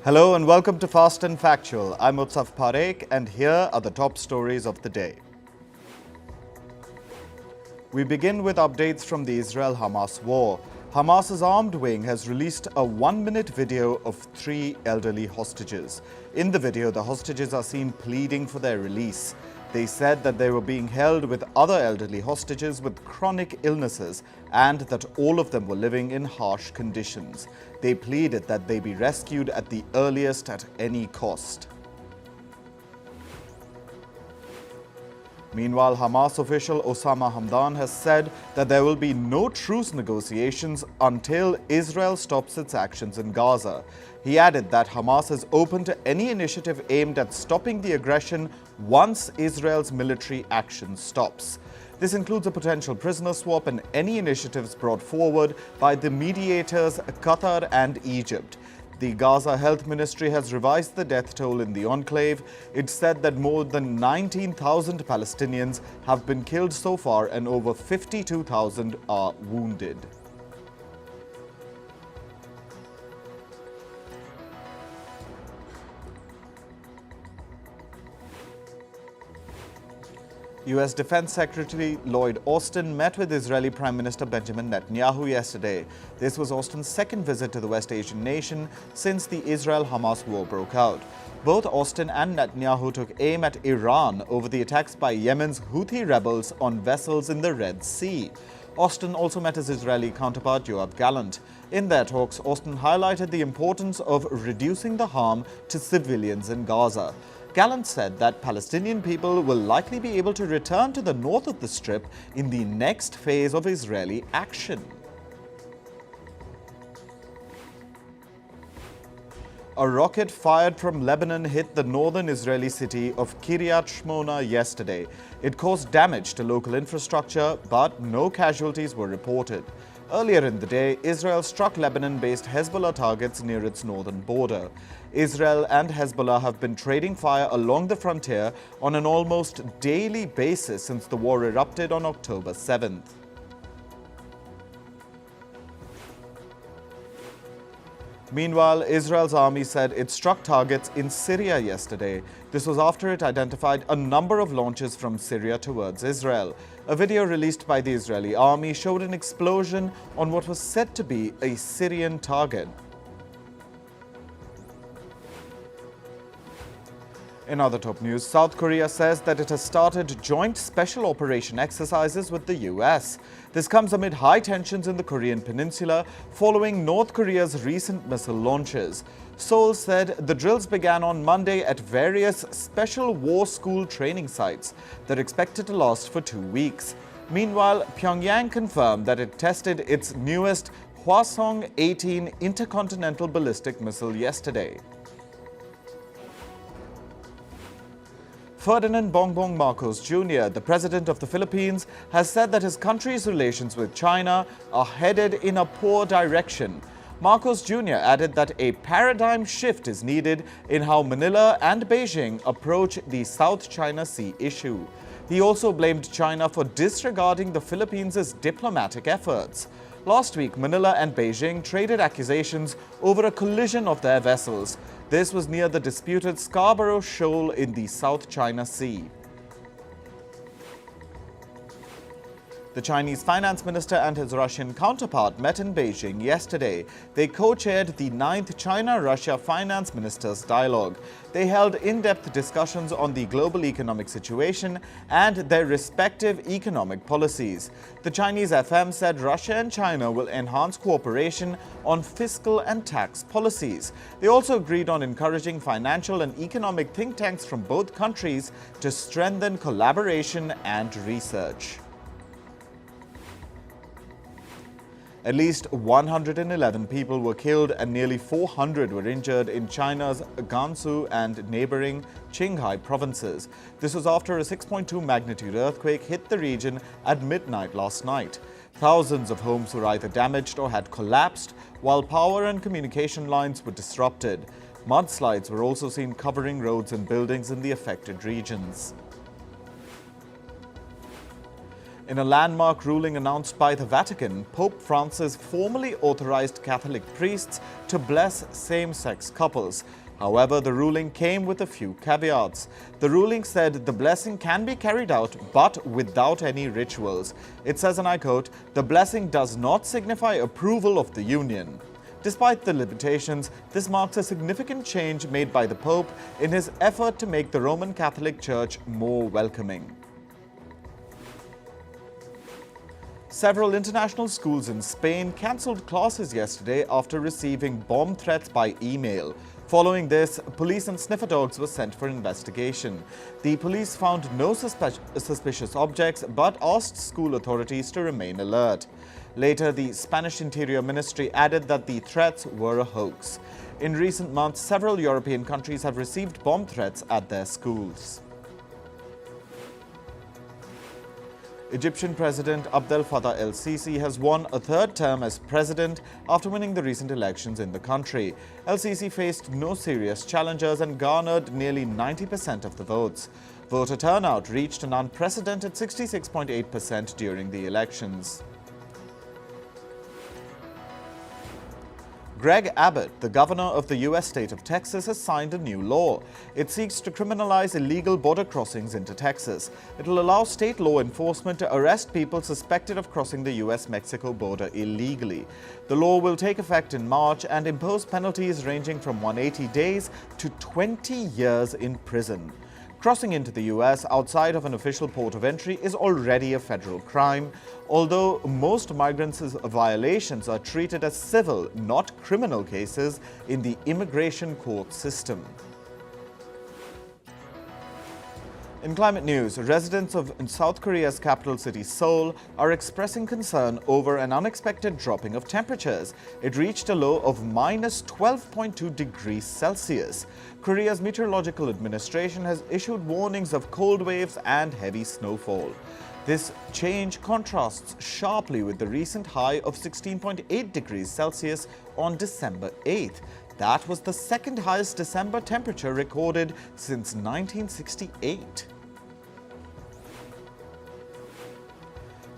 Hello and welcome to Fast and Factual. I'm Utsaf Parekh and here are the top stories of the day. We begin with updates from the Israel-Hamas war. Hamas's armed wing has released a 1-minute video of 3 elderly hostages. In the video, the hostages are seen pleading for their release. They said that they were being held with other elderly hostages with chronic illnesses and that all of them were living in harsh conditions. They pleaded that they be rescued at the earliest at any cost. Meanwhile, Hamas official Osama Hamdan has said that there will be no truce negotiations until Israel stops its actions in Gaza. He added that Hamas is open to any initiative aimed at stopping the aggression once Israel's military action stops. This includes a potential prisoner swap and any initiatives brought forward by the mediators Qatar and Egypt. The Gaza Health Ministry has revised the death toll in the enclave. It said that more than 19,000 Palestinians have been killed so far and over 52,000 are wounded. U.S. Defense Secretary Lloyd Austin met with Israeli Prime Minister Benjamin Netanyahu yesterday. This was Austin's second visit to the West Asian nation since the Israel-Hamas war broke out. Both Austin and Netanyahu took aim at Iran over the attacks by Yemen's Houthi rebels on vessels in the Red Sea. Austin also met his Israeli counterpart Yoav Gallant. In their talks, Austin highlighted the importance of reducing the harm to civilians in Gaza. Gallant said that Palestinian people will likely be able to return to the north of the Strip in the next phase of Israeli action. A rocket fired from Lebanon hit the northern Israeli city of Kiryat Shmona yesterday. It caused damage to local infrastructure, but no casualties were reported. Earlier in the day, Israel struck Lebanon-based Hezbollah targets near its northern border. Israel and Hezbollah have been trading fire along the frontier on an almost daily basis since the war erupted on October 7th. Meanwhile, Israel's army said it struck targets in Syria yesterday. This was after it identified a number of launches from Syria towards Israel. A video released by the Israeli army showed an explosion on what was said to be a Syrian target. In other top news, South Korea says that it has started joint special operation exercises with the US. This comes amid high tensions in the Korean peninsula following North Korea's recent missile launches. Seoul said the drills began on Monday at various special war school training sites. They're expected to last for 2 weeks. Meanwhile, Pyongyang confirmed that it tested its newest Hwasong-18 intercontinental ballistic missile yesterday. Ferdinand Bongbong Marcos Jr., the president of the Philippines, has said that his country's relations with China are headed in a poor direction. Marcos Jr. added that a paradigm shift is needed in how Manila and Beijing approach the South China Sea issue. He also blamed China for disregarding the Philippines' diplomatic efforts. Last week, Manila and Beijing traded accusations over a collision of their vessels. This was near the disputed Scarborough Shoal in the South China Sea. The Chinese finance minister and his Russian counterpart met in Beijing yesterday. They co-chaired the 9th China-Russia Finance Ministers' Dialogue. They held in-depth discussions on the global economic situation and their respective economic policies. The Chinese FM said Russia and China will enhance cooperation on fiscal and tax policies. They also agreed on encouraging financial and economic think tanks from both countries to strengthen collaboration and research. At least 111 people were killed and nearly 400 were injured in China's Gansu and neighboring Qinghai provinces. This was after a 6.2 magnitude earthquake hit the region at midnight last night. Thousands of homes were either damaged or had collapsed, while power and communication lines were disrupted. Mudslides were also seen covering roads and buildings in the affected regions. In a landmark ruling announced by the Vatican, Pope Francis formally authorized Catholic priests to bless same-sex couples. However, the ruling came with a few caveats. The ruling said the blessing can be carried out, but without any rituals. It says, and I quote, "The blessing does not signify approval of the union." Despite the limitations, this marks a significant change made by the Pope in his effort to make the Roman Catholic Church more welcoming. Several international schools in Spain cancelled classes yesterday after receiving bomb threats by email. Following this, police and sniffer dogs were sent for investigation. The police found no suspicious objects but asked school authorities to remain alert. Later, the Spanish Interior Ministry added that the threats were a hoax. In recent months, several European countries have received bomb threats at their schools. Egyptian President Abdel Fattah el-Sisi has won a third term as president after winning the recent elections in the country. El-Sisi faced no serious challengers and garnered nearly 90% of the votes. Voter turnout reached an unprecedented 66.8% during the elections. Greg Abbott, the governor of the U.S. state of Texas, has signed a new law. It seeks to criminalize illegal border crossings into Texas. It will allow state law enforcement to arrest people suspected of crossing the U.S.-Mexico border illegally. The law will take effect in March and impose penalties ranging from 180 days to 20 years in prison. Crossing into the U.S. outside of an official port of entry is already a federal crime, although most migrants' violations are treated as civil, not criminal cases in the immigration court system. In climate news, residents of South Korea's capital city Seoul are expressing concern over an unexpected dropping of temperatures. It reached a low of minus 12.2 degrees Celsius. Korea's Meteorological Administration has issued warnings of cold waves and heavy snowfall. This change contrasts sharply with the recent high of 16.8 degrees Celsius on December 8th. That was the second highest December temperature recorded since 1968.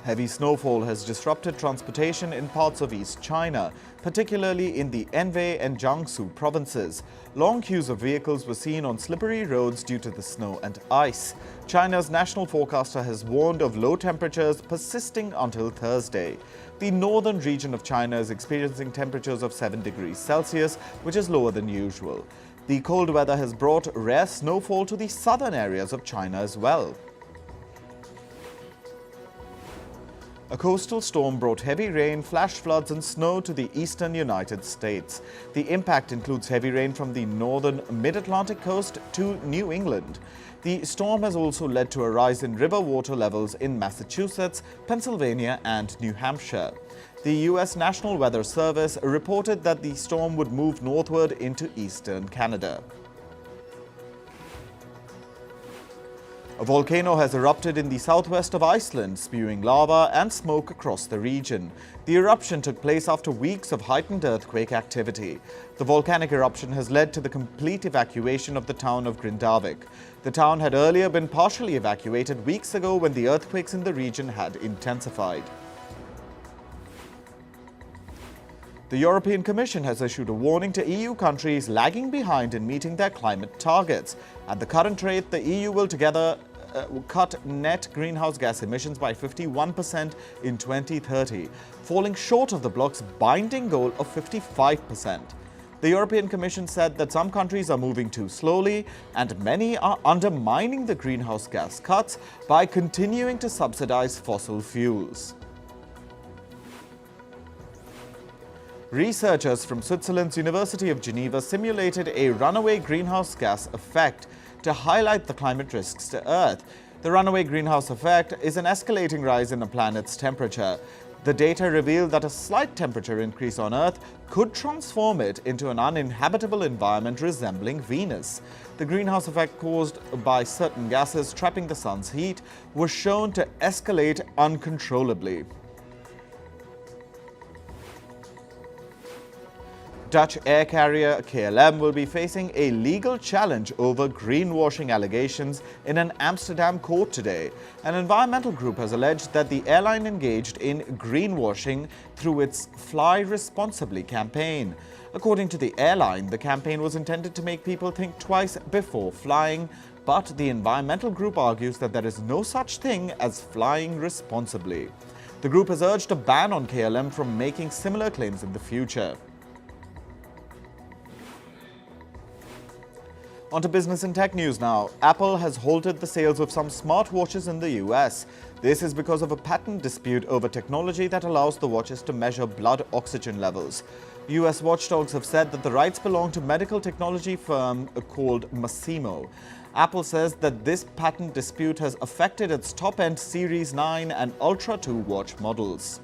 Heavy snowfall has disrupted transportation in parts of East China, particularly in the Anhui and Jiangsu provinces. Long queues of vehicles were seen on slippery roads due to the snow and ice. China's national forecaster has warned of low temperatures persisting until Thursday. The northern region of China is experiencing temperatures of 7 degrees Celsius, which is lower than usual. The cold weather has brought rare snowfall to the southern areas of China as well. A coastal storm brought heavy rain, flash floods and snow to the eastern United States. The impact includes heavy rain from the northern mid-Atlantic coast to New England. The storm has also led to a rise in river water levels in Massachusetts, Pennsylvania and New Hampshire. The U.S. National Weather Service reported that the storm would move northward into eastern Canada. A volcano has erupted in the southwest of Iceland, spewing lava and smoke across the region. The eruption took place after weeks of heightened earthquake activity. The volcanic eruption has led to the complete evacuation of the town of Grindavik. The town had earlier been partially evacuated weeks ago when the earthquakes in the region had intensified. The European Commission has issued a warning to EU countries lagging behind in meeting their climate targets. At the current rate, the EU will together cut net greenhouse gas emissions by 51% in 2030, falling short of the bloc's binding goal of 55%. The European Commission said that some countries are moving too slowly and many are undermining the greenhouse gas cuts by continuing to subsidize fossil fuels. Researchers from Switzerland's University of Geneva simulated a runaway greenhouse gas effect to highlight the climate risks to Earth. The runaway greenhouse effect is an escalating rise in the planet's temperature. The data revealed that a slight temperature increase on Earth could transform it into an uninhabitable environment resembling Venus. The greenhouse effect caused by certain gases trapping the sun's heat was shown to escalate uncontrollably. Dutch air carrier KLM will be facing a legal challenge over greenwashing allegations in an Amsterdam court today. An environmental group has alleged that the airline engaged in greenwashing through its Fly Responsibly campaign. According to the airline, the campaign was intended to make people think twice before flying, but the environmental group argues that there is no such thing as flying responsibly. The group has urged a ban on KLM from making similar claims in the future. On to business and tech news now. Apple has halted the sales of some smartwatches in the US. This is because of a patent dispute over technology that allows the watches to measure blood oxygen levels. US watchdogs have said that the rights belong to medical technology firm called Masimo. Apple says that this patent dispute has affected its top-end Series 9 and Ultra 2 watch models.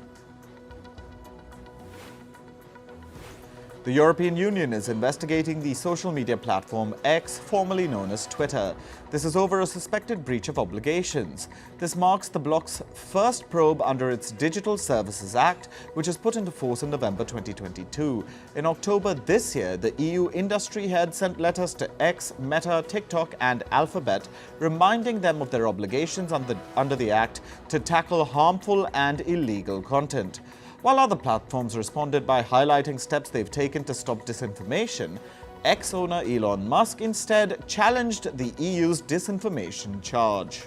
The European Union is investigating the social media platform X, formerly known as Twitter. This is over a suspected breach of obligations. This marks the bloc's first probe under its Digital Services Act, which was put into force in November 2022. In October this year, the EU industry head sent letters to X, Meta, TikTok and Alphabet, reminding them of their obligations under the Act to tackle harmful and illegal content. While other platforms responded by highlighting steps they've taken to stop disinformation, X owner Elon Musk instead challenged the EU's disinformation charge.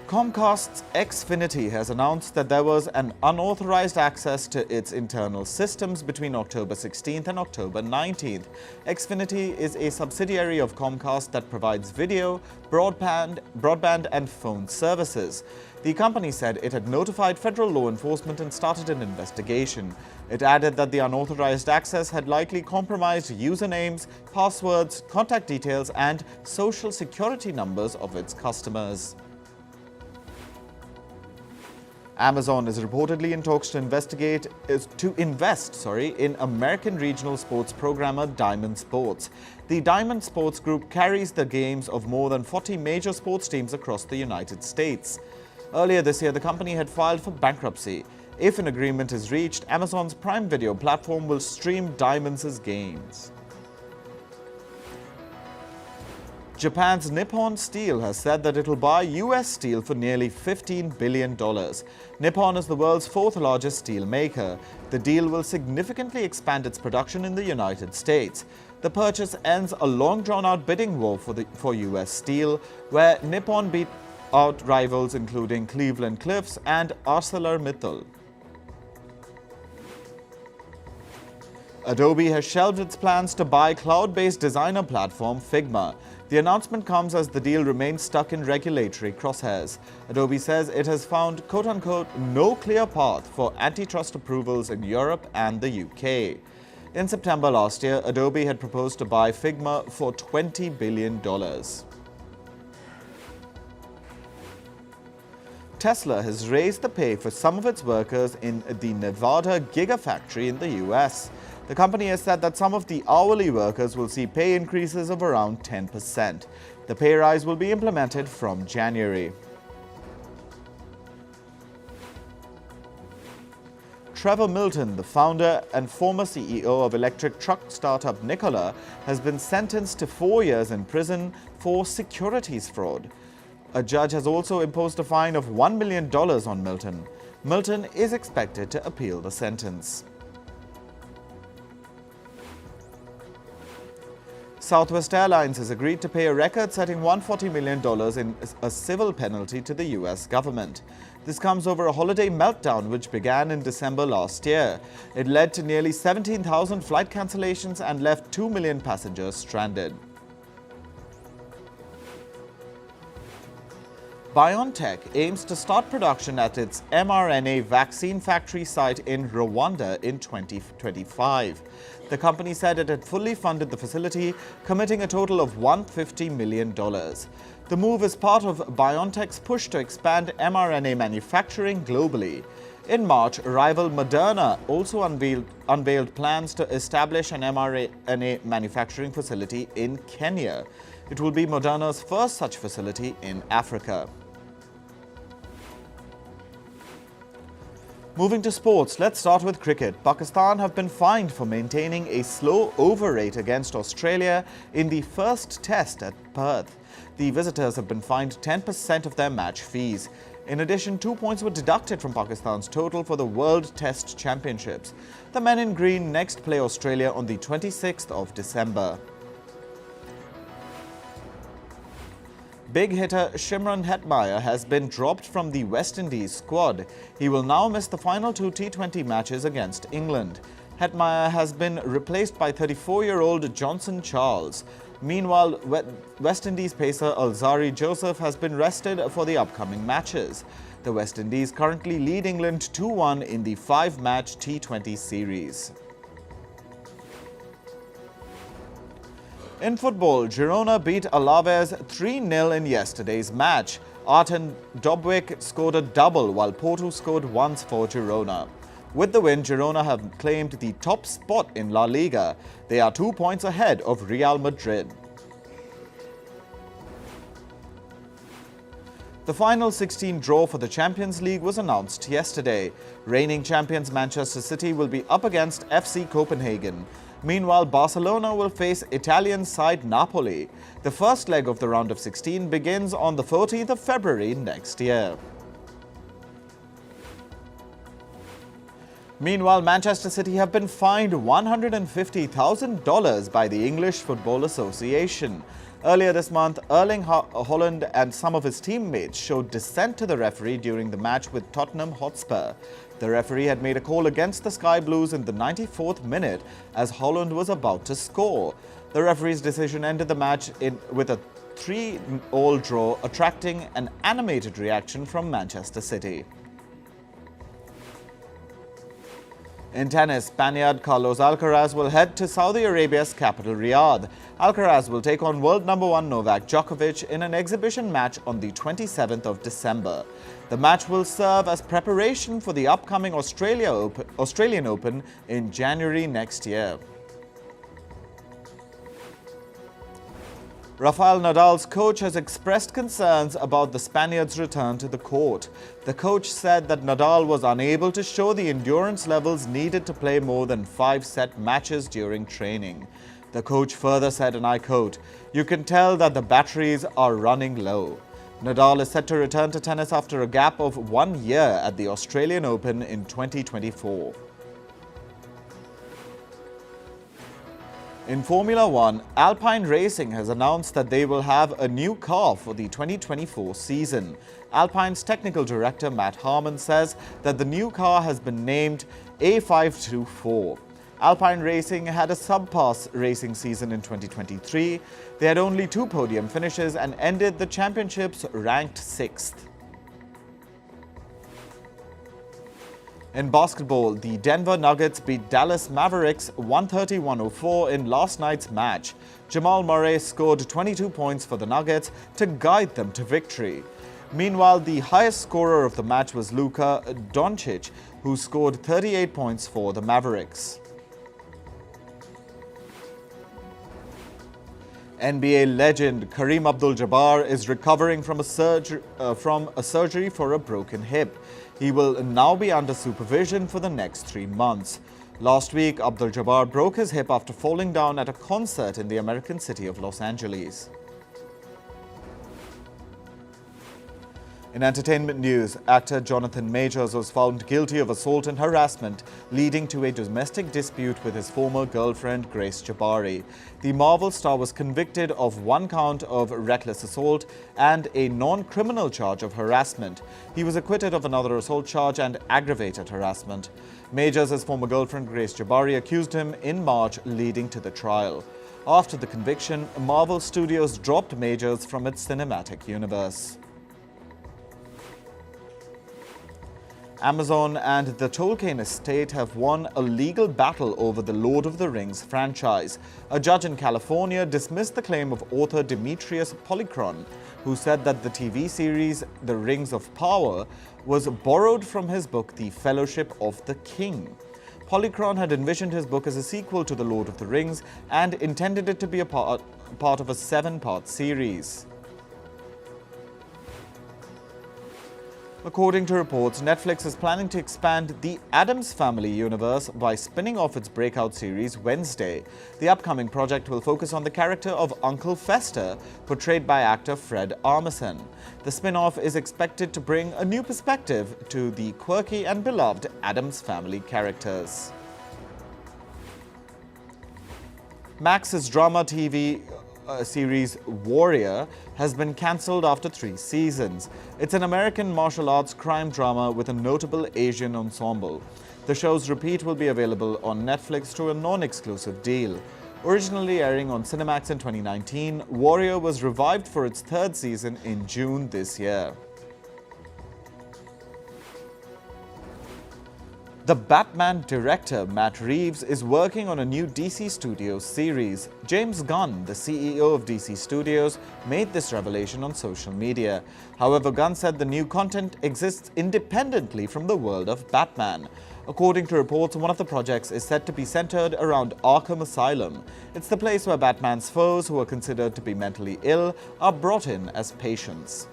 Comcast's Xfinity has announced that there was an unauthorized access to its internal systems between October 16th and October 19th. Xfinity is a subsidiary of Comcast that provides video, broadband and phone services. The company said it had notified federal law enforcement and started an investigation. It added that the unauthorized access had likely compromised usernames, passwords, contact details, and social security numbers of its customers. Amazon is reportedly in talks to invest in American regional sports programmer Diamond Sports. The Diamond Sports Group carries the games of more than 40 major sports teams across the United States. Earlier this year, the company had filed for bankruptcy. If an agreement is reached, Amazon's Prime Video platform will stream Diamond's games. Japan's Nippon Steel has said that it will buy US steel for nearly $15 billion. Nippon is the world's fourth largest steel maker. The deal will significantly expand its production in the United States. The purchase ends a long drawn-out bidding war for US steel, where Nippon beat out rivals including Cleveland-Cliffs and ArcelorMittal. Adobe has shelved its plans to buy cloud-based designer platform Figma. The announcement comes as the deal remains stuck in regulatory crosshairs. Adobe says it has found quote-unquote no clear path for antitrust approvals in Europe and the UK. In September last year, Adobe had proposed to buy Figma for $20 billion. Tesla has raised the pay for some of its workers in the Nevada Gigafactory in the US. The company has said that some of the hourly workers will see pay increases of around 10%. The pay rise will be implemented from January. Trevor Milton, the founder and former CEO of electric truck startup Nikola, has been sentenced to 4 years in prison for securities fraud. A judge has also imposed a fine of $1 million on Milton. Milton is expected to appeal the sentence. Southwest Airlines has agreed to pay a record-setting $140 million in a civil penalty to the US government. This comes over a holiday meltdown which began in December last year. It led to nearly 17,000 flight cancellations and left 2 million passengers stranded. BioNTech aims to start production at its mRNA vaccine factory site in Rwanda in 2025. The company said it had fully funded the facility, committing a total of $150 million. The move is part of BioNTech's push to expand mRNA manufacturing globally. In March, rival Moderna also unveiled plans to establish an mRNA manufacturing facility in Kenya. It will be Moderna's first such facility in Africa. Moving to sports, let's start with cricket. Pakistan have been fined for maintaining a slow over rate against Australia in the first test at Perth. The visitors have been fined 10% of their match fees. In addition, 2 points were deducted from Pakistan's total for the World Test Championships. The men in green next play Australia on the 26th of December. Big hitter Shimron Hetmyer has been dropped from the West Indies squad. He will now miss the final 2 T20 matches against England. Hetmyer has been replaced by 34-year-old Johnson Charles. Meanwhile, West Indies pacer Alzari Joseph has been rested for the upcoming matches. The West Indies currently lead England 2-1 in the 5-match T20 series. In football, Girona beat Alaves 3-0 in yesterday's match. Artem Dobwik scored a double while Porto scored once for Girona. With the win, Girona have claimed the top spot in La Liga. They are 2 points ahead of Real Madrid. The final 16 draw for the Champions League was announced yesterday. Reigning champions Manchester City will be up against FC Copenhagen. Meanwhile, Barcelona will face Italian side Napoli. The first leg of the round of 16 begins on the 14th of February next year. Meanwhile, Manchester City have been fined $150,000 by the English Football Association. Earlier this month, Erling Haaland and some of his teammates showed dissent to the referee during the match with Tottenham Hotspur. The referee had made a call against the Sky Blues in the 94th minute as Haaland was about to score. The referee's decision ended the match with a 3-all draw, attracting an animated reaction from Manchester City. In tennis, Spaniard Carlos Alcaraz will head to Saudi Arabia's capital Riyadh. Alcaraz will take on world number 1 Novak Djokovic in an exhibition match on the 27th of December. The match will serve as preparation for the upcoming Australian Open in January next year. Rafael Nadal's coach has expressed concerns about the Spaniard's return to the court. The coach said that Nadal was unable to show the endurance levels needed to play more than 5-set matches during training. The coach further said, and I quote, "You can tell that the batteries are running low." Nadal is set to return to tennis after a gap of 1 year at the Australian Open in 2024. In Formula One, Alpine Racing has announced that they will have a new car for the 2024 season. Alpine's technical director Matt Harmon says that the new car has been named A524. Alpine Racing had a subpar racing season in 2023. They had only 2 podium finishes and ended the championships ranked 6th. In basketball, the Denver Nuggets beat Dallas Mavericks 130-104 in last night's match. Jamal Murray scored 22 points for the Nuggets to guide them to victory. Meanwhile, the highest scorer of the match was Luka Doncic, who scored 38 points for the Mavericks. NBA legend Kareem Abdul-Jabbar is recovering from a surgery for a broken hip. He will now be under supervision for the next 3 months. Last week, Abdul-Jabbar broke his hip after falling down at a concert in the American city of Los Angeles. In entertainment news, actor Jonathan Majors was found guilty of assault and harassment, leading to a domestic dispute with his former girlfriend Grace Jabari. The Marvel star was convicted of 1 count of reckless assault and a non-criminal charge of harassment. He was acquitted of another assault charge and aggravated harassment. Majors' former girlfriend Grace Jabari accused him in March, leading to the trial. After the conviction, Marvel Studios dropped Majors from its cinematic universe. Amazon and the Tolkien estate have won a legal battle over the Lord of the Rings franchise. A judge in California dismissed the claim of author Demetrius Polychron, who said that the TV series The Rings of Power was borrowed from his book The Fellowship of the King. Polychron had envisioned his book as a sequel to The Lord of the Rings and intended it to be a part of a 7-part series. According to reports, Netflix is planning to expand the Addams Family universe by spinning off its breakout series Wednesday. The upcoming project will focus on the character of Uncle Fester, portrayed by actor Fred Armisen. The spin-off is expected to bring a new perspective to the quirky and beloved Addams Family characters. Max's drama TV series Warrior has been cancelled after 3 seasons. It's an American martial arts crime drama with a notable Asian ensemble. The show's repeat will be available on Netflix through a non-exclusive deal. Originally airing on Cinemax in 2019, Warrior was revived for its 3rd season in June this year. The Batman director Matt Reeves is working on a new DC Studios series. James Gunn, the CEO of DC Studios, made this revelation on social media. However, Gunn said the new content exists independently from the world of Batman. According to reports, one of the projects is said to be centered around Arkham Asylum. It's the place where Batman's foes, who are considered to be mentally ill, are brought in as patients.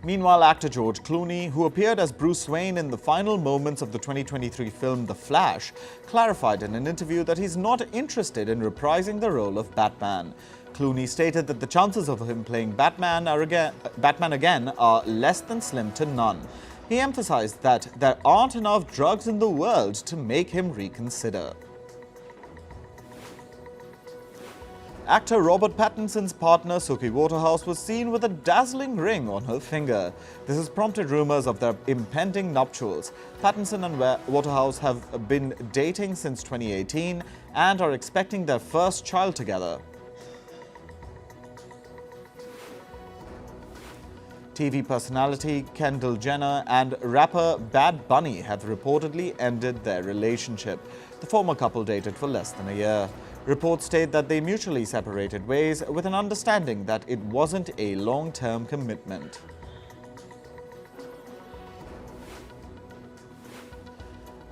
Meanwhile, actor George Clooney, who appeared as Bruce Wayne in the final moments of the 2023 film The Flash, clarified in an interview that he's not interested in reprising the role of Batman. Clooney stated that the chances of him playing Batman again are less than slim to none. He emphasized that there aren't enough drugs in the world to make him reconsider. Actor Robert Pattinson's partner Suki Waterhouse was seen with a dazzling ring on her finger. This has prompted rumors of their impending nuptials. Pattinson and Waterhouse have been dating since 2018 and are expecting their first child together. TV personality Kendall Jenner and rapper Bad Bunny have reportedly ended their relationship. The former couple dated for less than a year. Reports state that they mutually separated ways with an understanding that it wasn't a long-term commitment.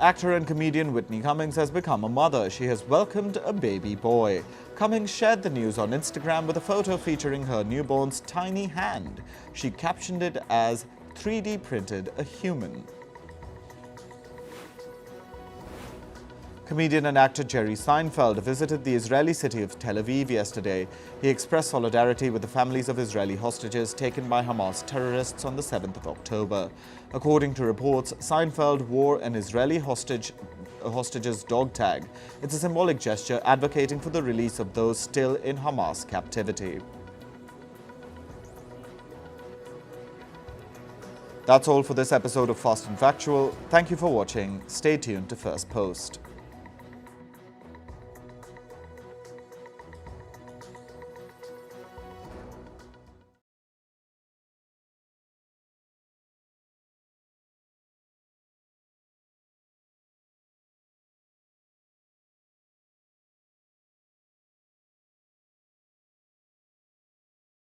Actor and comedian Whitney Cummings has become a mother. She has welcomed a baby boy. Cummings shared the news on Instagram with a photo featuring her newborn's tiny hand. She captioned it as 3D printed a human. Comedian and actor Jerry Seinfeld visited the Israeli city of Tel Aviv yesterday. He expressed solidarity with the families of Israeli hostages taken by Hamas terrorists on the 7th of October. According to reports, Seinfeld wore an Israeli hostage's dog tag. It's a symbolic gesture advocating for the release of those still in Hamas captivity. That's all for this episode of Fast and Factual. Thank you for watching. Stay tuned to Firstpost.